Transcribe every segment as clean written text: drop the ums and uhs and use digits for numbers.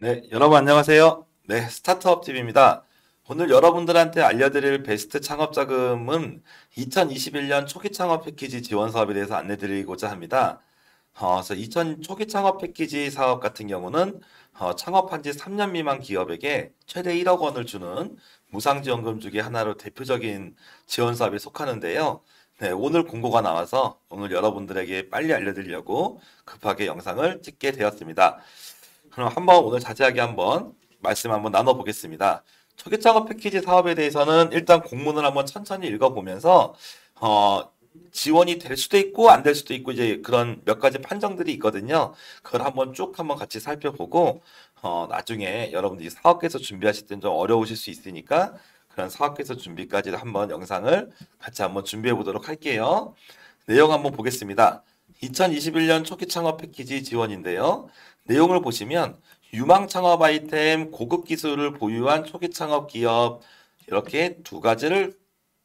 네, 여러분 안녕하세요. 네, 스타트업 TV입니다. 오늘 여러분들한테 알려드릴 베스트 창업 자금은 2021년 초기 창업 패키지 지원 사업에 대해서 안내드리고자 합니다. 그래서 2000 초기 창업 패키지 사업 같은 경우는 창업한 지 3년 미만 기업에게 최대 1억 원을 주는 무상지원금 중에 하나로 대표적인 지원 사업에 속하는데요. 네, 오늘 공고가 나와서 오늘 여러분들에게 빨리 알려드리려고 급하게 영상을 찍게 되었습니다. 그럼 한번 오늘 자세하게 한번 말씀 한번 나눠보겠습니다. 초기 창업 패키지 사업에 대해서는 일단 공문을 한번 천천히 읽어보면서 어, 지원이 될 수도 있고 안 될 수도 있고 이제 그런 몇 가지 판정들이 있거든요. 그걸 한번 쭉 한번 같이 살펴보고 나중에 여러분들이 사업계획서 준비하실 땐 좀 어려우실 수 있으니까 그런 사업계획서 준비까지 한번 영상을 같이 한번 준비해 보도록 할게요. 내용 한번 보겠습니다. 2021년 초기 창업 패키지 지원인데요. 내용을 보시면 유망 창업 아이템, 고급 기술을 보유한 초기 창업 기업 이렇게 두 가지를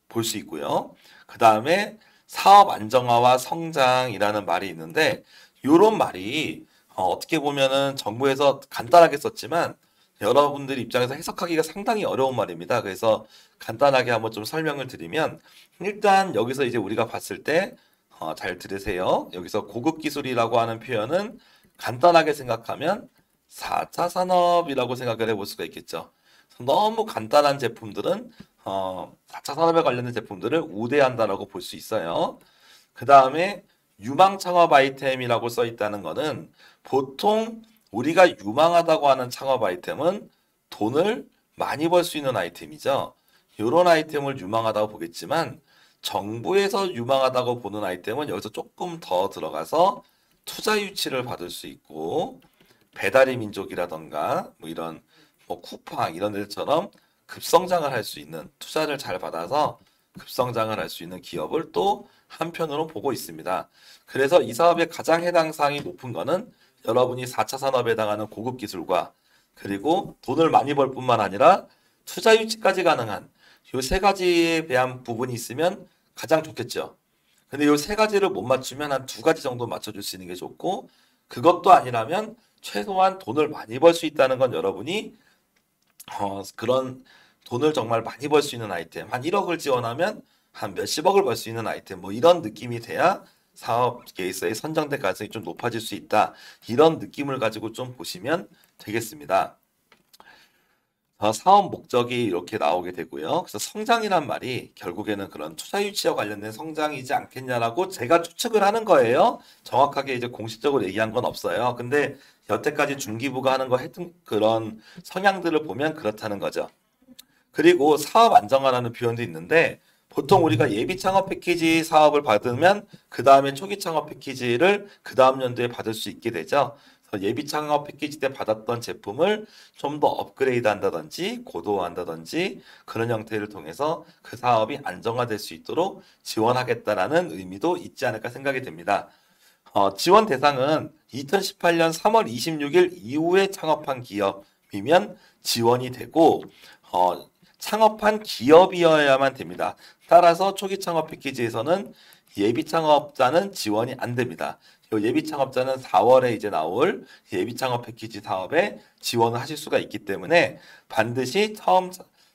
볼 수 있고요. 그 다음에 사업 안정화와 성장이라는 말이 있는데 이런 말이 어떻게 보면은 정부에서 간단하게 썼지만 여러분들 입장에서 해석하기가 상당히 어려운 말입니다. 그래서 간단하게 한번 좀 설명을 드리면 일단 여기서 이제 우리가 봤을 때 잘 들으세요. 여기서 고급 기술이라고 하는 표현은 간단하게 생각하면 4차 산업이라고 생각을 해볼 수가 있겠죠. 너무 간단한 제품들은 4차 산업에 관련된 제품들을 우대한다라고 볼 수 있어요. 그 다음에 유망 창업 아이템이라고 써 있다는 것은 보통 우리가 유망하다고 하는 창업 아이템은 돈을 많이 벌 수 있는 아이템이죠. 이런 아이템을 유망하다고 보겠지만 정부에서 유망하다고 보는 아이템은 여기서 조금 더 들어가서 투자 유치를 받을 수 있고 배달의 민족이라던가 뭐 이런 뭐 쿠팡 이런 데처럼 급성장을 할 수 있는 투자를 잘 받아서 급성장을 할 수 있는 기업을 또 한편으로 보고 있습니다. 그래서 이 사업의 가장 해당 사항이 높은 거는 여러분이 4차 산업에 해당하는 고급 기술과 그리고 돈을 많이 벌 뿐만 아니라 투자 유치까지 가능한 이 세 가지에 대한 부분이 있으면 가장 좋겠죠. 근데 이 세 가지를 못 맞추면 한 두 가지 정도 맞춰줄 수 있는 게 좋고 그것도 아니라면 최소한 돈을 많이 벌 수 있다는 건 여러분이 그런 돈을 정말 많이 벌 수 있는 아이템 한 1억을 지원하면 한 몇십억을 벌 수 있는 아이템 뭐 이런 느낌이 돼야 사업 계획서에 선정될 가능성이 좀 높아질 수 있다. 이런 느낌을 가지고 좀 보시면 되겠습니다. 사업 목적이 이렇게 나오게 되고요. 그래서 성장이란 말이 결국에는 그런 투자 유치와 관련된 성장이지 않겠냐라고 제가 추측을 하는 거예요. 정확하게 이제 공식적으로 얘기한 건 없어요. 근데 여태까지 중기부가 하는 거 했던 그런 성향들을 보면 그렇다는 거죠. 그리고 사업 안정화라는 표현도 있는데 보통 우리가 예비 창업 패키지 사업을 받으면 그 다음에 초기 창업 패키지를 그 다음 연도에 받을 수 있게 되죠. 그래서 예비 창업 패키지 때 받았던 제품을 좀 더 업그레이드 한다든지 고도화한다든지 그런 형태를 통해서 그 사업이 안정화될 수 있도록 지원하겠다라는 의미도 있지 않을까 생각이 됩니다. 지원 대상은 2018년 3월 26일 이후에 창업한 기업이면 지원이 되고 창업한 기업이어야만 됩니다. 따라서 초기 창업 패키지에서는 예비 창업자는 지원이 안 됩니다. 예비 창업자는 4월에 이제 나올 예비 창업 패키지 사업에 지원을 하실 수가 있기 때문에 반드시 처음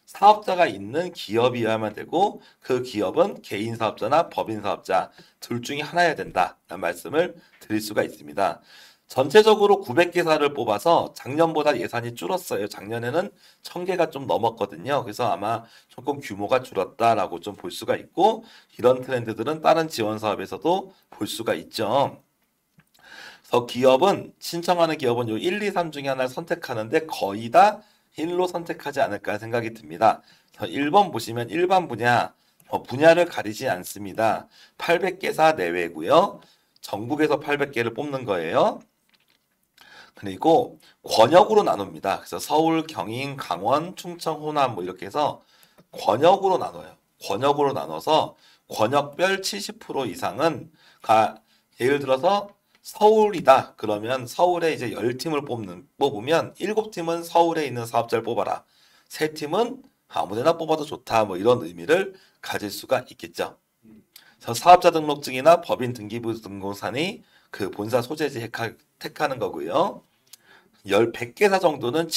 사업자가 있는 기업이어야만 되고 그 기업은 개인 사업자나 법인 사업자 둘 중에 하나여야 된다라는 말씀을 드릴 수가 있습니다. 전체적으로 900개사를 뽑아서 작년보다 예산이 줄었어요. 작년에는 1000개가 좀 넘었거든요. 그래서 아마 조금 규모가 줄었다라고 좀 볼 수가 있고 이런 트렌드들은 다른 지원 사업에서도 볼 수가 있죠. 그래서 기업은 신청하는 기업은 요 1, 2, 3 중에 하나를 선택하는데 거의 다 1로 선택하지 않을까 생각이 듭니다. 1번 보시면 일반 분야, 분야를 가리지 않습니다. 800개사 내외고요. 전국에서 800개를 뽑는 거예요. 그리고 권역으로 나눕니다. 그래서 서울, 경인, 강원, 충청, 호남 뭐 이렇게 해서 권역으로 나눠요. 권역으로 나눠서 권역별 70% 이상은 예를 들어서 서울이다. 그러면 서울에 이제 10팀을 뽑으면 7팀은 서울에 있는 사업자를 뽑아라. 3팀은 아무데나 뽑아도 좋다. 뭐 이런 의미를 가질 수가 있겠죠. 그래서 사업자 등록증이나 법인 등기부 등본산이 그 본사 소재지 택하는 거고요. 100개사 정도는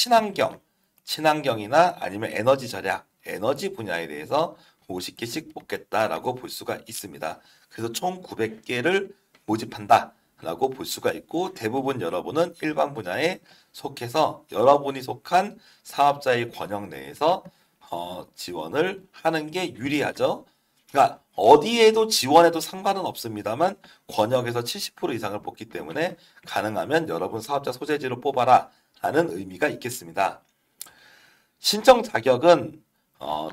친환경이나 아니면 에너지 절약, 에너지 분야에 대해서 50개씩 뽑겠다라고 볼 수가 있습니다. 그래서 총 900개를 모집한다라고 볼 수가 있고, 대부분 여러분은 일반 분야에 속해서 여러분이 속한 사업자의 권역 내에서 지원을 하는 게 유리하죠. 그러니까 어디에도 지원해도 상관은 없습니다만 권역에서 70% 이상을 뽑기 때문에 가능하면 여러분 사업자 소재지로 뽑아라 라는 의미가 있겠습니다. 신청 자격은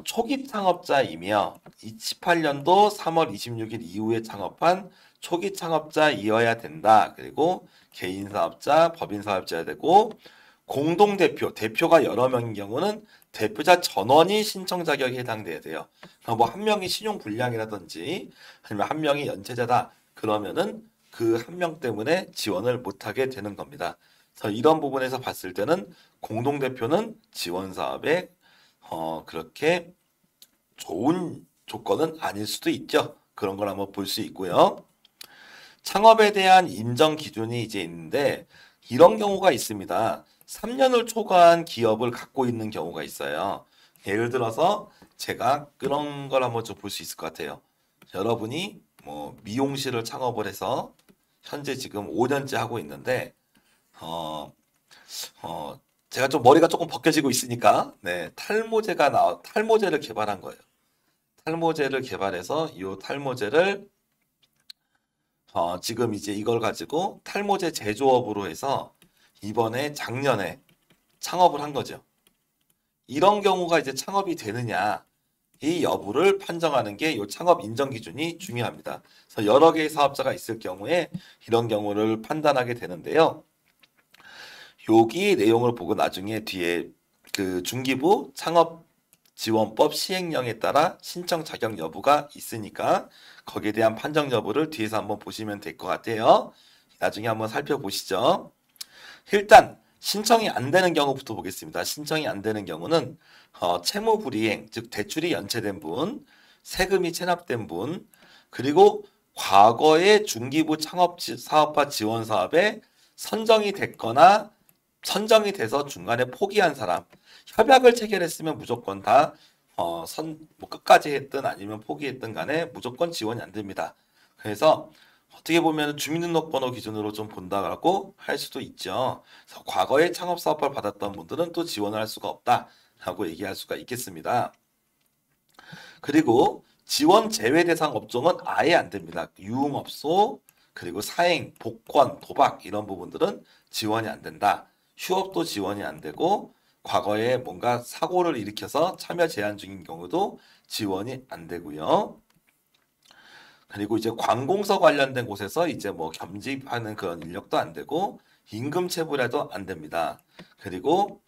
초기 창업자이며 28년도 3월 26일 이후에 창업한 초기 창업자이어야 된다. 그리고 개인 사업자, 법인 사업자여야 되고, 공동대표, 대표가 여러 명인 경우는 대표자 전원이 신청 자격에 해당돼야 돼요. 뭐 한 명이 신용 불량이라든지 아니면 한 명이 연체자다. 그러면은 그 한 명 때문에 지원을 못하게 되는 겁니다. 그래서 이런 부분에서 봤을 때는 공동대표는 지원 사업에 그렇게 좋은 조건은 아닐 수도 있죠. 그런 걸 한번 볼 수 있고요. 창업에 대한 인정 기준이 이제 있는데 이런 경우가 있습니다. 3년을 초과한 기업을 갖고 있는 경우가 있어요. 예를 들어서 제가 그런 걸 한번 좀 볼 수 있을 것 같아요. 여러분이 뭐 미용실을 창업을 해서 현재 지금 5년째 하고 있는데 어, 제가 좀 머리가 조금 벗겨지고 있으니까 네, 탈모제를 개발한 거예요. 탈모제를 개발해서 이 탈모제를 지금 이제 이걸 가지고 탈모제 제조업으로 해서 이번에 작년에 창업을 한 거죠. 이런 경우가 이제 창업이 되느냐 이 여부를 판정하는 게 이 창업 인정 기준이 중요합니다. 그래서 여러 개의 사업자가 있을 경우에 이런 경우를 판단하게 되는데요. 여기 내용을 보고 나중에 뒤에 그 중기부 창업지원법 시행령에 따라 신청 자격 여부가 있으니까 거기에 대한 판정 여부를 뒤에서 한번 보시면 될 것 같아요. 나중에 한번 살펴보시죠. 일단 신청이 안 되는 경우부터 보겠습니다. 신청이 안 되는 경우는 채무 불이행, 즉 대출이 연체된 분, 세금이 체납된 분, 그리고 과거에 중기부 창업 사업화 지원 사업에 선정이 됐거나 선정이 돼서 중간에 포기한 사람, 협약을 체결했으면 무조건 다 뭐 끝까지 했든 아니면 포기했든 간에 무조건 지원이 안 됩니다. 그래서 어떻게 보면 주민등록번호 기준으로 좀 본다고 할 수도 있죠. 그래서 과거에 창업사업을 받았던 분들은 또 지원을 할 수가 없다라고 얘기할 수가 있겠습니다. 그리고 지원 제외 대상 업종은 아예 안 됩니다. 유흥업소, 그리고 사행, 복권, 도박 이런 부분들은 지원이 안 된다. 휴업도 지원이 안 되고 과거에 뭔가 사고를 일으켜서 참여 제한 중인 경우도 지원이 안 되고요. 그리고 이제 관공서 관련된 곳에서 이제 뭐 겸직하는 그런 인력도 안 되고 임금 체불에도 안 됩니다. 그리고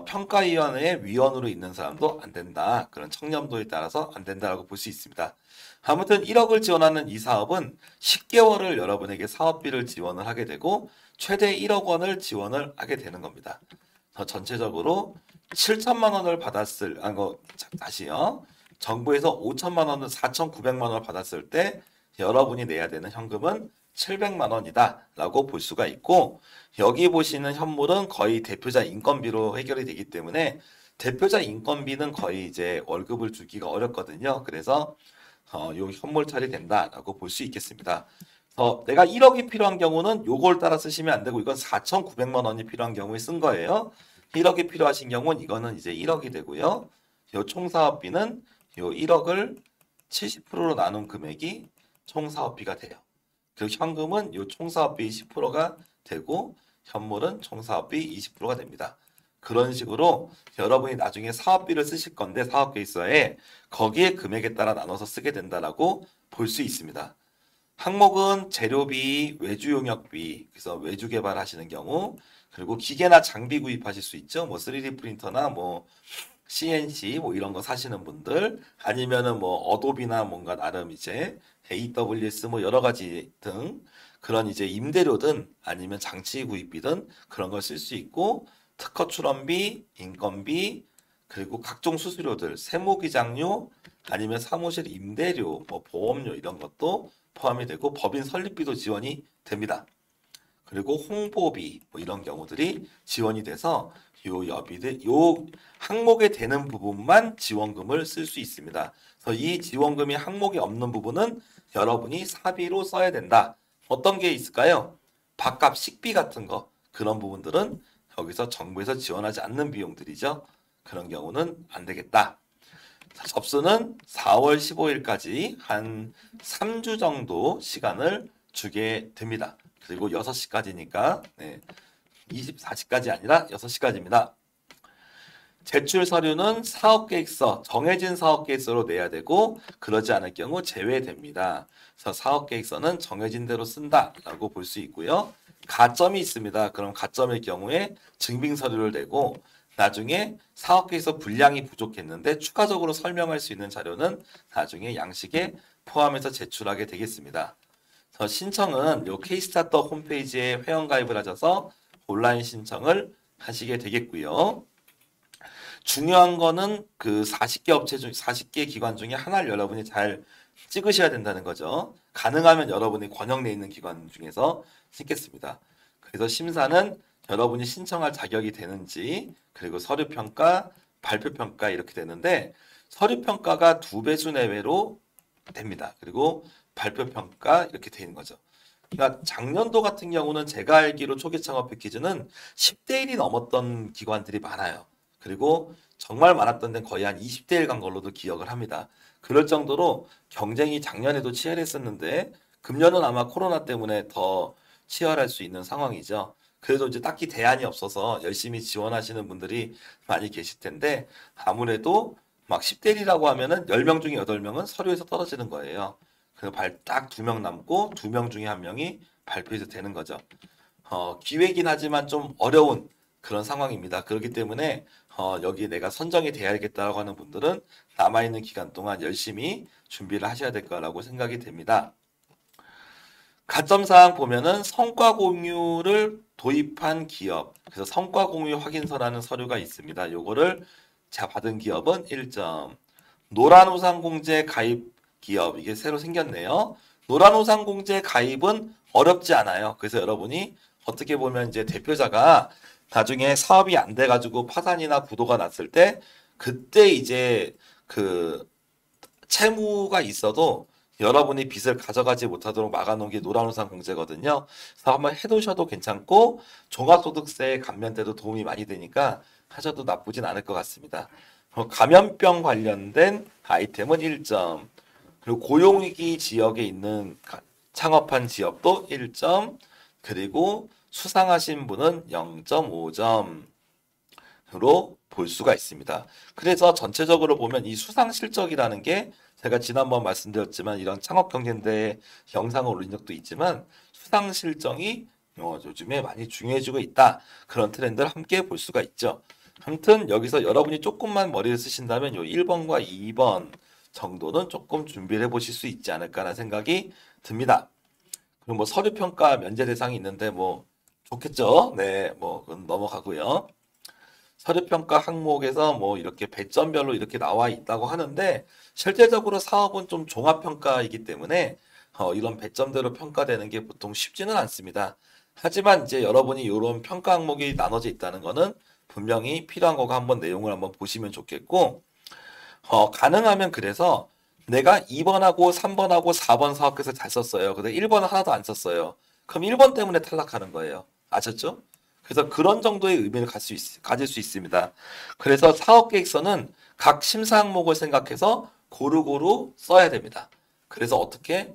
평가위원회 위원으로 있는 사람도 안 된다. 그런 청렴도에 따라서 안 된다라고 볼 수 있습니다. 아무튼 1억을 지원하는 이 사업은 10개월을 여러분에게 사업비를 지원을 하게 되고 최대 1억 원을 지원을 하게 되는 겁니다. 전체적으로 7천만 원을 다시요. 정부에서 5천만 원을 4,900만 원을 받았을 때 여러분이 내야 되는 현금은 700만 원이다라고 볼 수가 있고, 여기 보시는 현물은 거의 대표자 인건비로 해결이 되기 때문에 대표자 인건비는 거의 이제 월급을 주기가 어렵거든요. 그래서 요 현물 처리된다라고 볼 수 있겠습니다. 내가 1억이 필요한 경우는 요걸 따라 쓰시면 안 되고 이건 4,900만 원이 필요한 경우에 쓴 거예요. 1억이 필요하신 경우는 이거는 이제 1억이 되고요. 요 총사업비는 요 1억을 70%로 나눈 금액이 총사업비가 돼요. 그리고 현금은 요 총사업비 10%가 되고 현물은 총사업비 20%가 됩니다. 그런 식으로 여러분이 나중에 사업비를 쓰실 건데 사업 계획서에 거기에 금액에 따라 나눠서 쓰게 된다라고 볼 수 있습니다. 항목은 재료비, 외주 용역비, 그래서 외주 개발하시는 경우, 그리고 기계나 장비 구입하실 수 있죠. 뭐 3D 프린터나 뭐 CNC 뭐 이런 거 사시는 분들, 아니면은 뭐 어도비나 뭔가 나름 이제 AWS 뭐 여러 가지 등 그런 이제 임대료든 아니면 장치 구입비든 그런 걸 쓸 수 있고, 특허 출원비, 인건비, 그리고 각종 수수료들, 세무기장료, 아니면 사무실 임대료, 뭐 보험료 이런 것도 포함이 되고 법인 설립비도 지원이 됩니다. 그리고 홍보비 뭐 이런 경우들이 지원이 돼서 요 항목에 되는 부분만 지원금을 쓸 수 있습니다. 그래서 이 지원금이 항목이 없는 부분은 여러분이 사비로 써야 된다. 어떤 게 있을까요? 밥값, 식비 같은 거 그런 부분들은 여기서 정부에서 지원하지 않는 비용들이죠. 그런 경우는 안 되겠다. 접수는 4월 15일까지 한 3주 정도 시간을 주게 됩니다. 그리고 6시까지니까 24시까지 아니라 6시까지입니다. 제출 서류는 사업계획서, 정해진 사업계획서로 내야 되고 그러지 않을 경우 제외됩니다. 그래서 사업계획서는 정해진 대로 쓴다라고 볼 수 있고요. 가점이 있습니다. 그럼 가점일 경우에 증빙서류를 내고 나중에 사업계획서 분량이 부족했는데 추가적으로 설명할 수 있는 자료는 나중에 양식에 포함해서 제출하게 되겠습니다. 그래서 신청은 요 K-스타터 홈페이지에 회원가입을 하셔서 온라인 신청을 하시게 되겠고요. 중요한 거는 그 40개 업체 중 40개 기관 중에 하나를 여러분이 잘 찍으셔야 된다는 거죠. 가능하면 여러분이 권역 내에 있는 기관 중에서 찍겠습니다. 그래서 심사는 여러분이 신청할 자격이 되는지 그리고 서류 평가, 발표 평가 이렇게 되는데 서류 평가가 2배수 내외로 됩니다. 그리고 발표 평가 이렇게 되는 거죠. 그러니까 작년도 같은 경우는 제가 알기로 초기 창업 패키지는 10대 1이 넘었던 기관들이 많아요. 그리고 정말 많았던 데는 거의 한 20대 1 간 걸로도 기억을 합니다. 그럴 정도로 경쟁이 작년에도 치열했었는데 금년은 아마 코로나 때문에 더 치열할 수 있는 상황이죠. 그래도 이제 딱히 대안이 없어서 열심히 지원하시는 분들이 많이 계실 텐데 아무래도 막 10대 1이라고 하면은 10명 중에 8명은 서류에서 떨어지는 거예요. 그래서 딱 2명 남고 2명 중에 1명이 발표해서 되는 거죠. 기회긴 하지만 좀 어려운 그런 상황입니다. 그렇기 때문에 여기 내가 선정이 돼야겠다라고 하는 분들은 남아있는 기간 동안 열심히 준비를 하셔야 될 거라고 생각이 됩니다. 가점사항 보면은 성과 공유를 도입한 기업, 그래서 성과 공유 확인서라는 서류가 있습니다. 요거를 제가 받은 기업은 1점. 노란우산공제 가입 기업, 이게 새로 생겼네요. 노란우산공제 가입은 어렵지 않아요. 그래서 여러분이 어떻게 보면 이제 대표자가 나중에 사업이 안 돼가지고 파산이나 부도가 났을 때 그때 이제 그 채무가 있어도 여러분이 빚을 가져가지 못하도록 막아놓은 게 노란우산 공제거든요. 그래서 한번 해두셔도 괜찮고 종합소득세 감면 때도 도움이 많이 되니까 하셔도 나쁘진 않을 것 같습니다. 감염병 관련된 아이템은 1점. 그리고 고용위기 지역에 있는 창업한 지역도 1점. 그리고 수상하신 분은 0.5점으로 볼 수가 있습니다. 그래서 전체적으로 보면 이 수상 실적이라는 게 제가 지난번 말씀드렸지만 이런 창업 경쟁대 영상을 올린 적도 있지만 수상 실적이 요즘에 많이 중요해지고 있다. 그런 트렌드를 함께 볼 수가 있죠. 아무튼 여기서 여러분이 조금만 머리를 쓰신다면 요 1번과 2번 정도는 조금 준비를 해보실 수 있지 않을까라는 생각이 듭니다. 그럼 뭐 서류 평가 면제 대상이 있는데 뭐 좋겠죠. 네, 뭐 그건 넘어가고요. 서류 평가 항목에서 뭐 이렇게 배점별로 이렇게 나와 있다고 하는데 실제적으로 사업은 좀 종합 평가이기 때문에 이런 배점대로 평가되는 게 보통 쉽지는 않습니다. 하지만 이제 여러분이 이런 평가 항목이 나눠져 있다는 거는 분명히 필요한 거고 한번 내용을 한번 보시면 좋겠고 가능하면 그래서 내가 2번하고 3번하고 4번 사업계획서 잘 썼어요. 근데 1번은 하나도 안 썼어요. 그럼 1번 때문에 탈락하는 거예요. 아셨죠? 그래서 그런 정도의 의미를 가질 수 있습니다. 그래서 사업계획서는 각 심사 항목을 생각해서 고루고루 써야 됩니다. 그래서 어떻게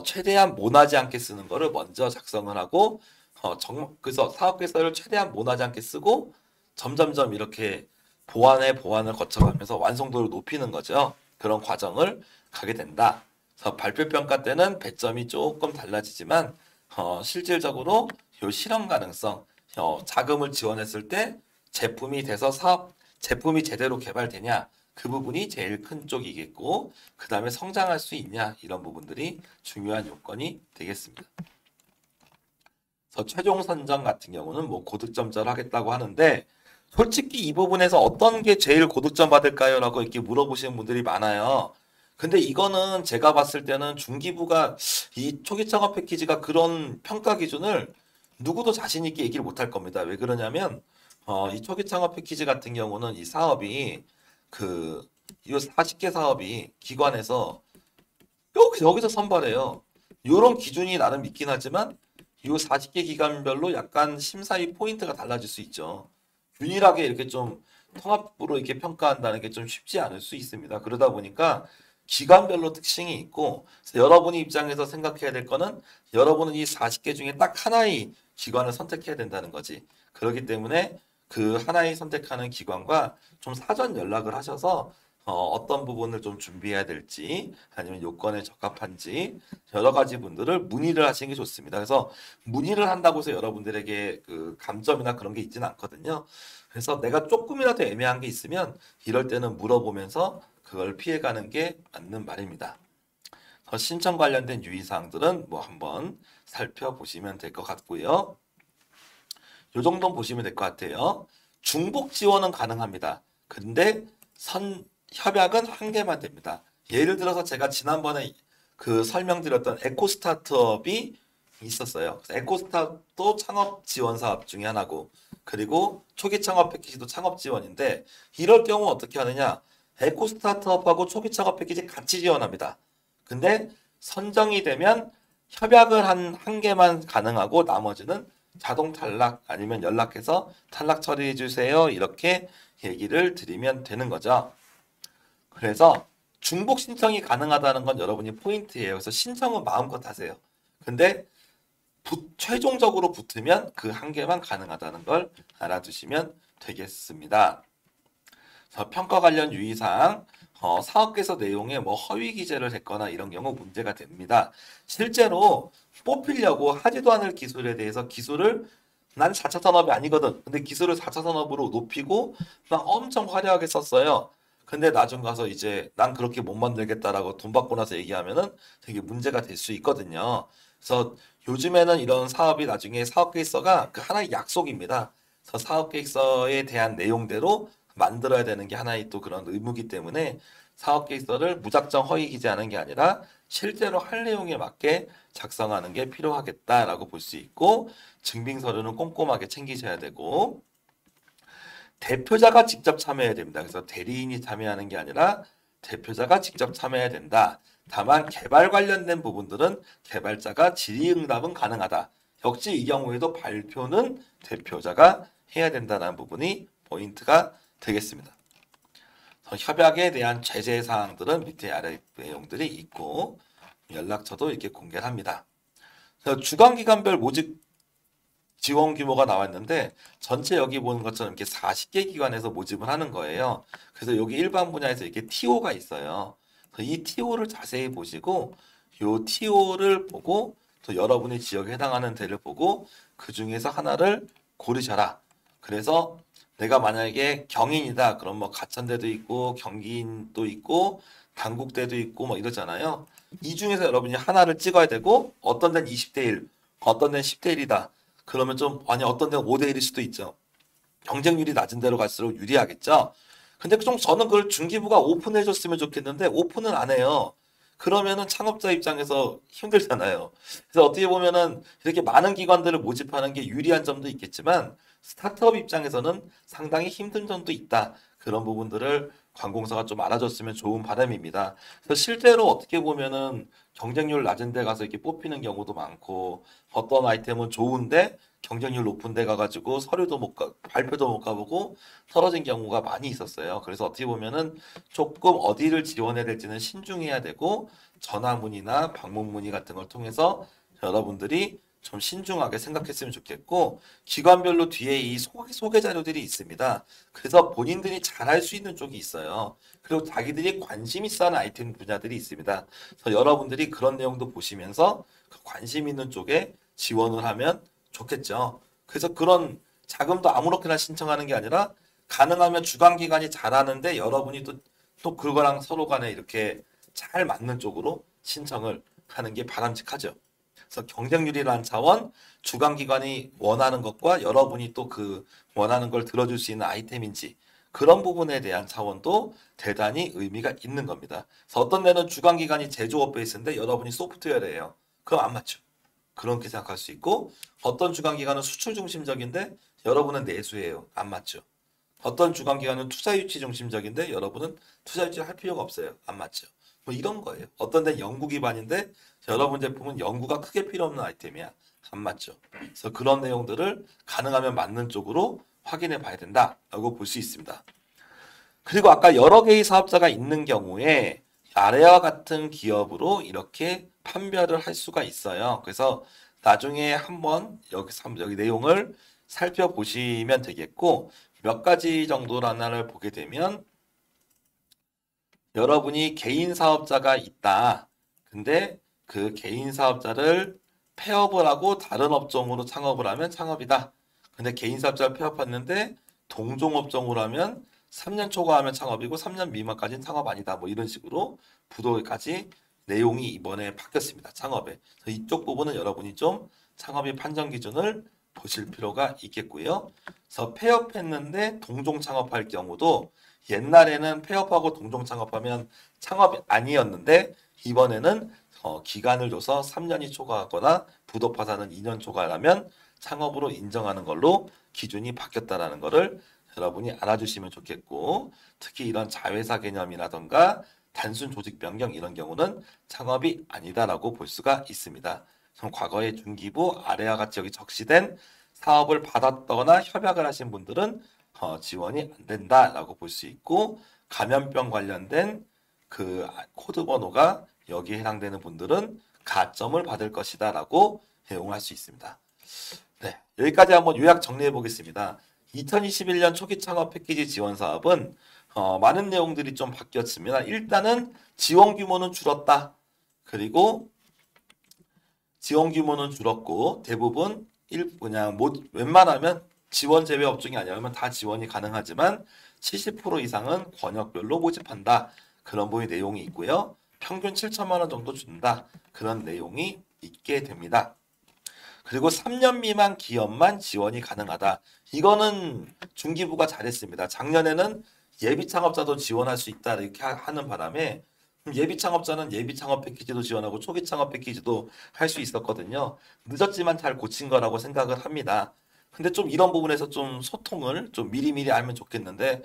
최대한 모나지 않게 쓰는 거를 먼저 작성을 하고 그래서 사업계획서를 최대한 모나지 않게 쓰고 점점점 이렇게 보완을 거쳐가면서 완성도를 높이는 거죠. 그런 과정을 가게 된다. 그래서 발표평가 때는 배점이 조금 달라지지만 실질적으로 이 실현 가능성, 자금을 지원했을 때 제품이 돼서 제품이 제대로 개발되냐 그 부분이 제일 큰 쪽이겠고 그 다음에 성장할 수 있냐 이런 부분들이 중요한 요건이 되겠습니다. 그래서 최종 선정 같은 경우는 뭐 고득점자를 하겠다고 하는데 솔직히 이 부분에서 어떤 게 제일 고득점 받을까요? 라고 이렇게 물어보시는 분들이 많아요. 근데 이거는 제가 봤을 때는 중기부가 이 초기 창업 패키지가 그런 평가 기준을 누구도 자신 있게 얘기를 못 할 겁니다. 왜 그러냐면 이 초기 창업 패키지 같은 경우는 이 사업이 그 이 40개 사업이 기관에서 여기서 선발해요. 이런 기준이 나름 있긴 하지만 이 40개 기관별로 약간 심사위 포인트가 달라질 수 있죠. 균일하게 이렇게 좀 통합으로 이렇게 평가한다는 게 좀 쉽지 않을 수 있습니다. 그러다 보니까 기관별로 특징이 있고 그래서 여러분이 입장에서 생각해야 될 거는 여러분은 이 40개 중에 딱 하나의 기관을 선택해야 된다는 거지. 그렇기 때문에 그 하나의 선택하는 기관과 좀 사전 연락을 하셔서 어떤 부분을 좀 준비해야 될지 아니면 요건에 적합한지 여러 가지 분들을 문의를 하시는 게 좋습니다. 그래서 문의를 한다고 해서 여러분들에게 그 감점이나 그런 게 있지는 않거든요. 그래서 내가 조금이라도 애매한 게 있으면 이럴 때는 물어보면서 그걸 피해가는 게 맞는 말입니다. 신청 관련된 유의사항들은 뭐 한번 살펴보시면 될 것 같고요. 요 정도 보시면 될 것 같아요. 중복 지원은 가능합니다. 근데 협약은 한 개만 됩니다. 예를 들어서 제가 지난번에 그 설명드렸던 에코 스타트업이 있었어요. 에코스타도 창업 지원 사업 중에 하나고 그리고 초기 창업 패키지도 창업 지원인데 이럴 경우 어떻게 하느냐? 에코 스타트업하고 초기 창업 패키지 같이 지원합니다. 근데 선정이 되면 협약을 한 개만 가능하고 나머지는 자동 탈락 아니면 연락해서 탈락 처리해 주세요. 이렇게 얘기를 드리면 되는 거죠. 그래서 중복 신청이 가능하다는 건 여러분이 포인트예요. 그래서 신청은 마음껏 하세요. 근데 최종적으로 붙으면 그 한 개만 가능하다는 걸 알아두시면 되겠습니다. 평가 관련 유의사항, 사업계서 내용에 뭐 허위 기재를 했거나 이런 경우 문제가 됩니다. 실제로 뽑히려고 하지도 않을 기술에 대해서 기술을 난 4차 산업이 아니거든. 근데 기술을 4차 산업으로 높이고 막 엄청 화려하게 썼어요. 근데 나중 가서 이제 난 그렇게 못 만들겠다라고 돈 받고 나서 얘기하면은 되게 문제가 될 수 있거든요. 그래서 요즘에는 이런 사업이 나중에 사업 계획서가 그 하나의 약속입니다. 그래서 사업 계획서에 대한 내용대로 만들어야 되는 게 하나의 또 그런 의무이기 때문에 사업 계획서를 무작정 허위 기재하는 게 아니라 실제로 할 내용에 맞게 작성하는 게 필요하겠다라고 볼 수 있고 증빙 서류는 꼼꼼하게 챙기셔야 되고 대표자가 직접 참여해야 됩니다. 그래서 대리인이 참여하는 게 아니라 대표자가 직접 참여해야 된다. 다만 개발 관련된 부분들은 개발자가 질의응답은 가능하다. 역시 이 경우에도 발표는 대표자가 해야 된다는 부분이 포인트가 되겠습니다. 협약에 대한 제재 사항들은 밑에 아래 내용들이 있고 연락처도 이렇게 공개를 합니다. 주관기관별 모집 지원 규모가 나왔는데 전체 여기 보는 것처럼 이렇게 40개 기관에서 모집을 하는 거예요. 그래서 여기 일반 분야에서 이렇게 TO가 있어요. 이 TO를 자세히 보시고 이 TO를 보고 또 여러분의 지역에 해당하는 데를 보고 그 중에서 하나를 고르셔라. 그래서 내가 만약에 경인이다. 그럼 뭐 가천대도 있고 경기도 있고 단국대도 있고 뭐 이러잖아요. 이 중에서 여러분이 하나를 찍어야 되고 어떤 데는 20대 1, 어떤 데는 10대 1이다. 그러면 좀 아니 어떤 데는 5대 1일 수도 있죠. 경쟁률이 낮은 데로 갈수록 유리하겠죠. 근데 좀 저는 그걸 중기부가 오픈해 줬으면 좋겠는데 오픈을 안 해요. 그러면은 창업자 입장에서 힘들잖아요. 그래서 어떻게 보면은 이렇게 많은 기관들을 모집하는 게 유리한 점도 있겠지만 스타트업 입장에서는 상당히 힘든 점도 있다. 그런 부분들을 관공서가 좀 알아줬으면 좋은 바람입니다. 그래서 실제로 어떻게 보면은 경쟁률 낮은 데 가서 이렇게 뽑히는 경우도 많고 어떤 아이템은 좋은데 경쟁률 높은 데 가가지고 서류도 못 가, 발표도 못 가보고 떨어진 경우가 많이 있었어요. 그래서 어떻게 보면은 조금 어디를 지원해야 될지는 신중해야 되고 전화문의나 방문문의 같은 걸 통해서 여러분들이 좀 신중하게 생각했으면 좋겠고 기관별로 뒤에 이 소개 자료들이 있습니다. 그래서 본인들이 잘할 수 있는 쪽이 있어요. 그리고 자기들이 관심 있어 하는 아이템 분야들이 있습니다. 그래서 여러분들이 그런 내용도 보시면서 그 관심 있는 쪽에 지원을 하면 좋겠죠. 그래서 그런 자금도 아무렇게나 신청하는 게 아니라 가능하면 주관기관이 잘하는데 여러분이 또 그거랑 서로 간에 이렇게 잘 맞는 쪽으로 신청을 하는 게 바람직하죠. 그래서 경쟁률이라는 차원, 주관기관이 원하는 것과 여러분이 또 그 원하는 걸 들어줄 수 있는 아이템인지 그런 부분에 대한 차원도 대단히 의미가 있는 겁니다. 그래서 어떤 데는 주관기관이 제조업 베이스인데 여러분이 소프트웨어래요. 그럼 안 맞죠. 그렇게 생각할 수 있고 어떤 주간기관은 수출 중심적인데 여러분은 내수예요. 안 맞죠? 어떤 주간기관은 투자 유치 중심적인데 여러분은 투자 유치를 할 필요가 없어요. 안 맞죠? 뭐 이런 거예요. 어떤 데는 연구 기반인데 여러분 제품은 연구가 크게 필요 없는 아이템이야. 안 맞죠? 그래서 그런 내용들을 가능하면 맞는 쪽으로 확인해 봐야 된다라고 볼 수 있습니다. 그리고 아까 여러 개의 사업자가 있는 경우에 아래와 같은 기업으로 이렇게 판별을 할 수가 있어요. 그래서 나중에 한번 여기 내용을 살펴보시면 되겠고 몇 가지 정도를 하나를 보게 되면 여러분이 개인 사업자가 있다. 근데 그 개인 사업자를 폐업을 하고 다른 업종으로 창업을 하면 창업이다. 근데 개인 사업자를 폐업했는데 동종업종으로 하면 3년 초과하면 창업이고 3년 미만까지는 창업 아니다. 뭐 이런 식으로 부도까지 내용이 이번에 바뀌었습니다. 창업에. 그래서 이쪽 부분은 여러분이 좀 창업의 판정 기준을 보실 필요가 있겠고요. 그래서 폐업했는데 동종 창업할 경우도 옛날에는 폐업하고 동종 창업하면 창업이 아니었는데 이번에는 기간을 줘서 3년이 초과하거나 부도 파산은 2년 초과하면 창업으로 인정하는 걸로 기준이 바뀌었다라는 것을 여러분이 알아주시면 좋겠고 특히 이런 자회사 개념이라던가 단순 조직 변경 이런 경우는 창업이 아니다라고 볼 수가 있습니다. 과거에 중기부 아래와 같이 여기 적시된 사업을 받았거나 협약을 하신 분들은 지원이 안 된다라고 볼 수 있고 감염병 관련된 그 코드 번호가 여기에 해당되는 분들은 가점을 받을 것이다라고 해용할 수 있습니다. 네, 여기까지 한번 요약 정리해 보겠습니다. 2021년 초기 창업 패키지 지원 사업은 많은 내용들이 좀 바뀌었습니다. 일단은 지원 규모는 줄었다. 그리고 지원 규모는 줄었고 대부분 그냥 웬만하면 지원 제외 업종이 아니라면 다 지원이 가능하지만 70% 이상은 권역별로 모집한다. 그런 부분의 내용이 있고요. 평균 7천만 원 정도 준다. 그런 내용이 있게 됩니다. 그리고 3년 미만 기업만 지원이 가능하다. 이거는 중기부가 잘했습니다. 작년에는 예비 창업자도 지원할 수 있다 이렇게 하는 바람에 예비 창업자는 예비 창업 패키지도 지원하고 초기 창업 패키지도 할 수 있었거든요. 늦었지만 잘 고친 거라고 생각을 합니다. 근데 좀 이런 부분에서 좀 소통을 좀 미리미리 알면 좋겠는데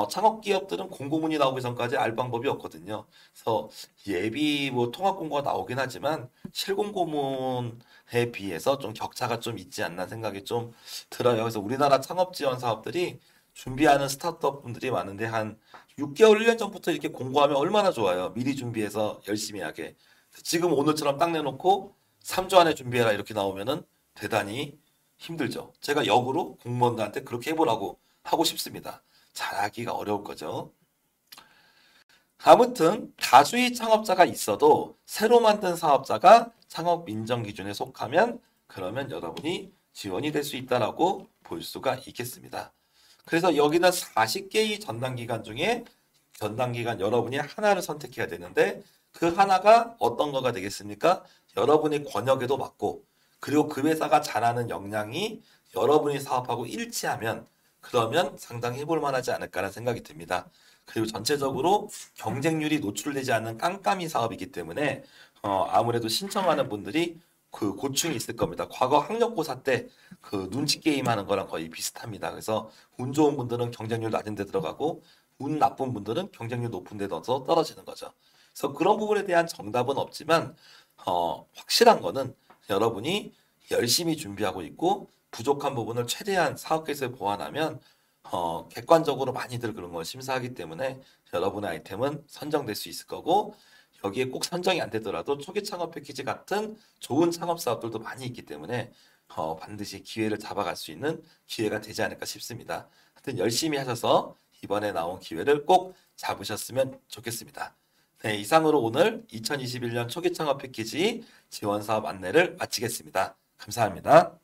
창업 기업들은 공고문이 나오기 전까지 알 방법이 없거든요. 그래서 예비 뭐 통합 공고가 나오긴 하지만 실공고문에 비해서 좀 격차가 좀 있지 않나 생각이 좀 들어요. 그래서 우리나라 창업 지원 사업들이 준비하는 스타트업 분들이 많은데 한 6개월, 1년 전부터 이렇게 공고하면 얼마나 좋아요. 미리 준비해서 열심히 하게. 지금 오늘처럼 딱 내놓고 3주 안에 준비해라 이렇게 나오면은 대단히 힘들죠. 제가 역으로 공무원들한테 그렇게 해보라고 하고 싶습니다. 잘하기가 어려울 거죠. 아무튼 다수의 창업자가 있어도 새로 만든 사업자가 창업 인정 기준에 속하면 그러면 여러분이 지원이 될 수 있다라고 볼 수가 있겠습니다. 그래서 여기는 40개의 전담기관 중에 전담기관 여러분이 하나를 선택해야 되는데 그 하나가 어떤 거가 되겠습니까? 여러분의 권역에도 맞고 그리고 그 회사가 잘하는 역량이 여러분이 사업하고 일치하면 그러면 상당히 해볼 만하지 않을까라는 생각이 듭니다. 그리고 전체적으로 경쟁률이 노출되지 않는 깜깜이 사업이기 때문에 아무래도 신청하는 분들이 그 고충이 있을 겁니다. 과거 학력고사 때 그 눈치 게임 하는 거랑 거의 비슷합니다. 그래서 운 좋은 분들은 경쟁률 낮은 데 들어가고 운 나쁜 분들은 경쟁률 높은 데 넣어서 떨어지는 거죠. 그래서 그런 부분에 대한 정답은 없지만 확실한 거는 여러분이 열심히 준비하고 있고 부족한 부분을 최대한 사업계획서에 보완하면 객관적으로 많이들 그런 걸 심사하기 때문에 여러분의 아이템은 선정될 수 있을 거고 여기에 꼭 선정이 안 되더라도 초기 창업 패키지 같은 좋은 창업 사업들도 많이 있기 때문에 반드시 기회를 잡아갈 수 있는 기회가 되지 않을까 싶습니다. 하여튼 열심히 하셔서 이번에 나온 기회를 꼭 잡으셨으면 좋겠습니다. 네, 이상으로 오늘 2021년 초기 창업 패키지 지원 사업 안내를 마치겠습니다. 감사합니다.